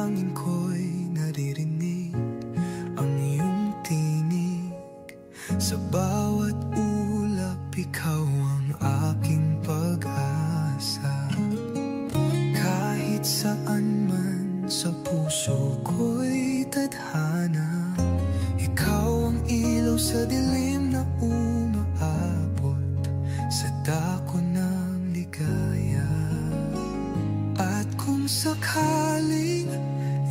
panalangin ko'y naririnig ang iyong tinig. Sa bawat ulap, ikaw ang aking pag-asa. Kahit saan man sa puso ko'y tadhana, ikaw ang ilaw sa dilim na umaabot sa dako ng ligaya. At kung sakaling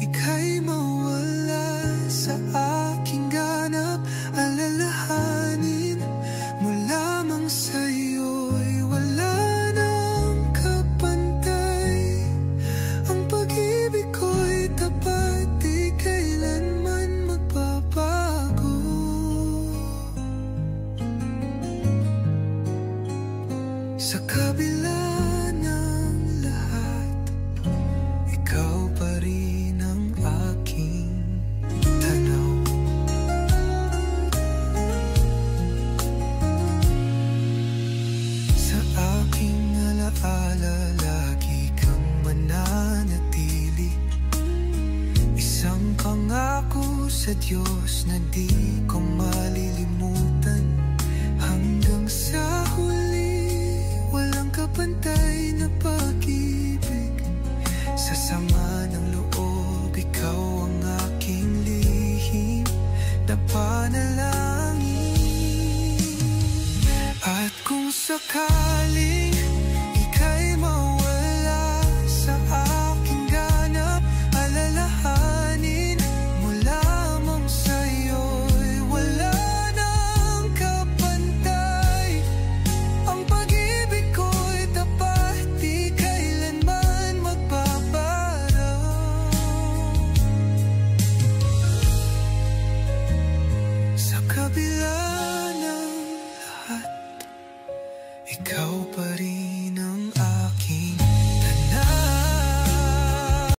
ika'y mawala sa aking ganap, alalahanin mo lamang sa'yo'y wala nang kapantay. Ang pag-ibig ko'y tapat, di kailanman magbabago. Sa kabila ng lahat, ikaw pa rin ang aking tanaw. Sa aking alaala, lagi kang mananatili. Isang pangako sa Diyos na di ko malilimutan. Hanggang sa huli, walang kapantay na pag-ibig. Sa sama ng loob, ikaw ang aking lihim na panalangin. At kung sakali